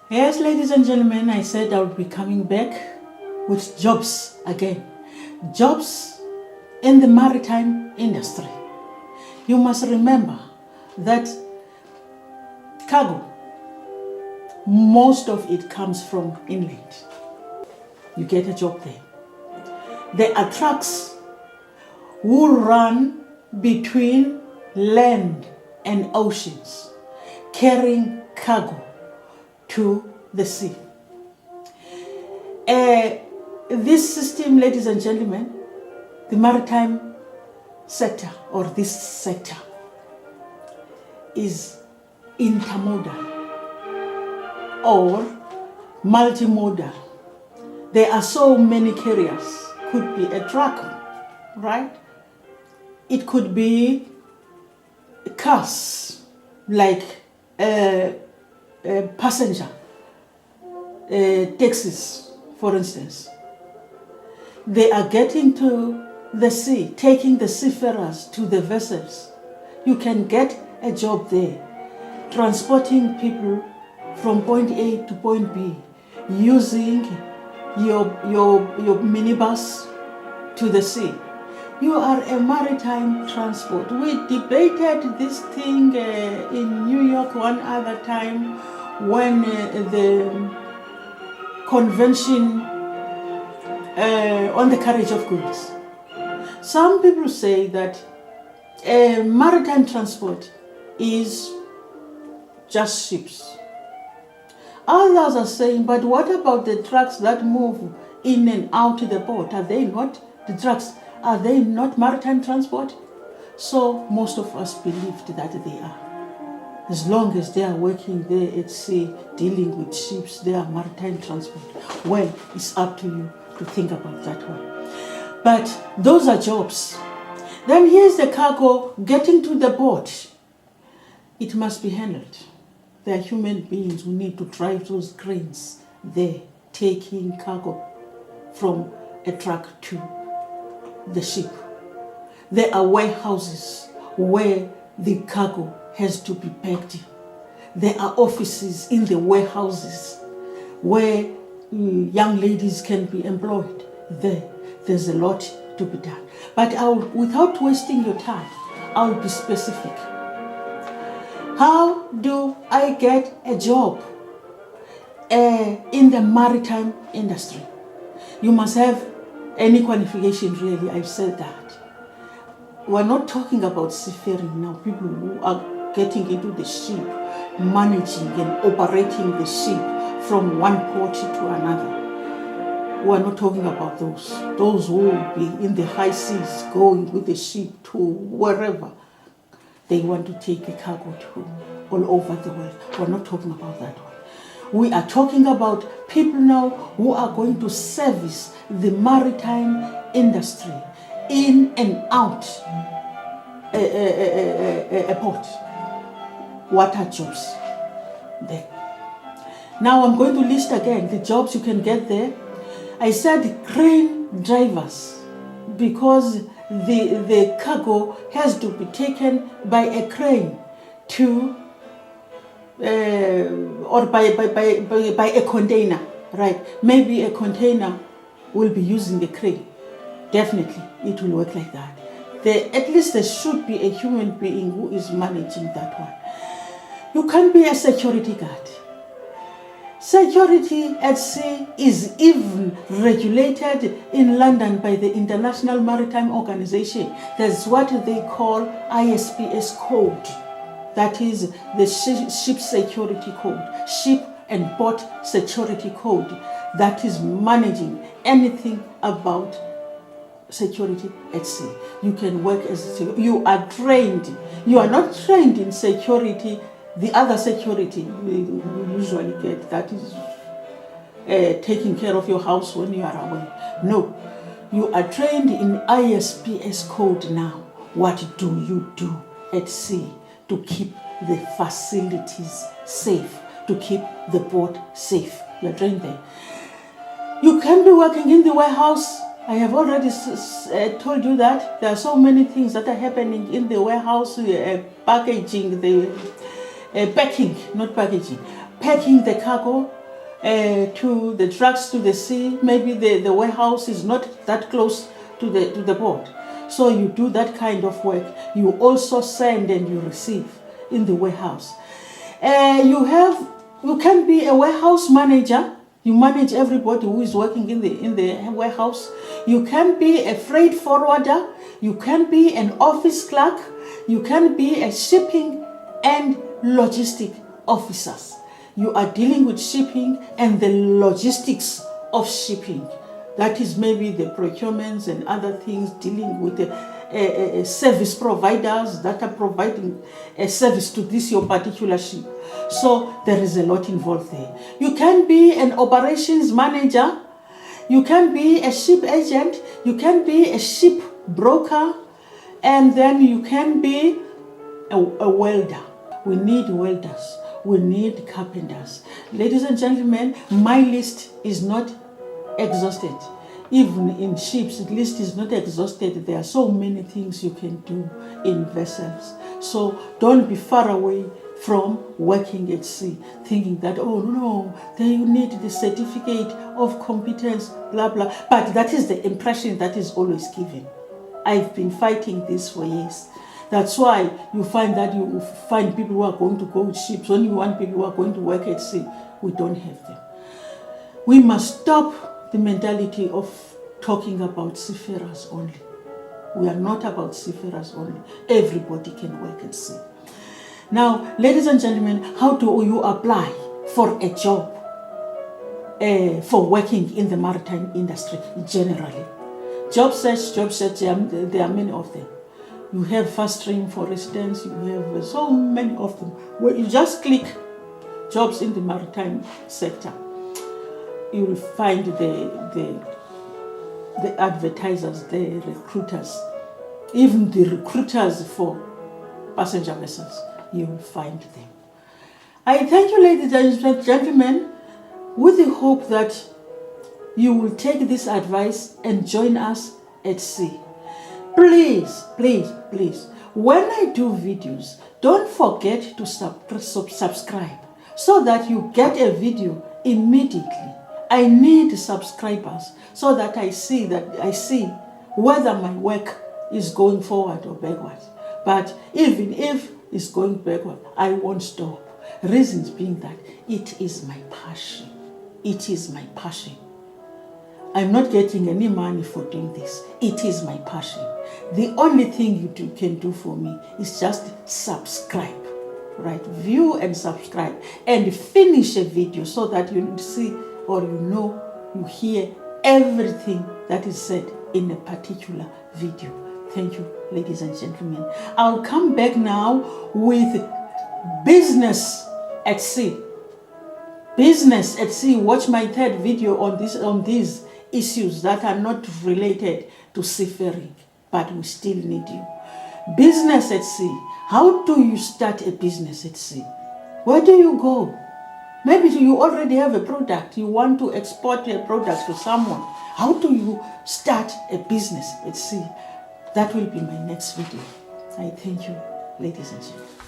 Yes, ladies and gentlemen, I said I would be coming back with jobs again. Jobs in the maritime industry. You must remember that cargo, most of it comes from inland. You get a job there. There are trucks who run between land and oceans, carrying cargo to the sea. This system, ladies and gentlemen, the maritime sector or this sector is intermodal or multimodal. There are so many carriers. Could be a truck, right? It could be cars like passenger taxis, for instance. They are getting to the sea, taking the seafarers to the vessels. You can get a job there, transporting people from point A to point B, using your minibus to the sea. You are a maritime transport. We debated this thing in New York one other time when the convention on the carriage of goods. Some people say that maritime transport is just ships. Others are saying, but what about the trucks that move in and out the port? Are they not the trucks? Are they not maritime transport? So most of us believed that they are. As long as they are working there at sea, dealing with ships, they are maritime transport. Well, it's up to you to think about that one. But those are jobs. Then here's the cargo getting to the port. It must be handled. There are human beings who need to drive those cranes there, taking cargo from a truck to the ship. There are warehouses where the cargo has to be packed. There are offices in the warehouses where young ladies can be employed. There's a lot to be done. But without wasting your time, I'll be specific. How do I get a job in the maritime industry? You must have any qualification, really. I've said that. We're not talking about seafaring now, people who are getting into the ship, managing and operating the ship from one port to another. We're not talking about those. Those who will be in the high seas going with the ship to wherever they want to take a cargo to, all over the world. We're not talking about that one. We are talking about people now who are going to service the maritime industry in and out a port. What are jobs there? Now I'm going to list again the jobs you can get there. I said crane drivers because the cargo has to be taken by a crane to or by a container, right? Maybe a container will be using the crane. Definitely, it will work like that. At least there should be a human being who is managing that one. You can be a security guard. Security at sea is even regulated in London by the International Maritime Organization. There's what they call ISPS code. That is the ship security code, ship and port security code that is managing anything about security at sea. You can work as you are trained. You are not trained in security. The other security we usually get, that is taking care of your house when you are away. No, you are trained in ISPS code now. What do you do at sea to keep the facilities safe, to keep the port safe? You are trained there. You can be working in the warehouse. I have already told you that there are so many things that are happening in the warehouse, packaging, packing, not packaging, packing the cargo to the trucks to the sea. Maybe the warehouse is not that close to the port. So you do that kind of work. You also send and you receive in the warehouse. You can be a warehouse manager. You manage everybody who is working in the warehouse. You can be a freight forwarder. You can be an office clerk. You can be a shipping and logistic officers. You are dealing with shipping and the logistics of shipping. That is maybe the procurements and other things, dealing with the service providers that are providing a service to this your particular ship. So there is a lot involved there. You can be an operations manager. You can be a ship agent. You can be a ship broker. And then you can be a welder. We need welders. We need carpenters. Ladies and gentlemen, my list is not exhausted. Even in ships, the list is not exhausted. There are so many things you can do in vessels. So don't be far away from working at sea, thinking that, oh no, then you need the certificate of competence, blah, blah. But that is the impression that is always given. I've been fighting this for years. That's why you find people who are going to go with ships. When you want people who are going to work at sea, we don't have them. We must stop the mentality of talking about seafarers only. We are not about seafarers only. Everybody can work at sea. Now, ladies and gentlemen, how do you apply for a job for working in the maritime industry generally? Job search, there are many of them. You have Fast Stream, for instance, you have so many of them. Where you just click jobs in the maritime sector, you will find the advertisers, the recruiters, even the recruiters for passenger vessels, you will find them. I thank you, ladies and gentlemen, with the hope that you will take this advice and join us at sea. Please, please, please, when I do videos, don't forget to subscribe so that you get a video immediately. I need subscribers so that I see whether my work is going forward or backwards. But even if it's going backward, I won't stop. Reasons being that it is my passion. It is my passion. I'm not getting any money for doing this. It is my passion. The only thing you can do for me is just subscribe, right? View and subscribe and finish a video so that you see or you hear everything that is said in a particular video. Thank you, ladies and gentlemen. I'll come back now with business at sea. Business at sea. Watch my third video on these issues that are not related to seafaring, but we still need you. Business at sea. How do you start a business at sea? Where do you go? Maybe you already have a product. You want to export a product to someone. How do you start a business at sea? That will be my next video. I thank you, ladies and gentlemen.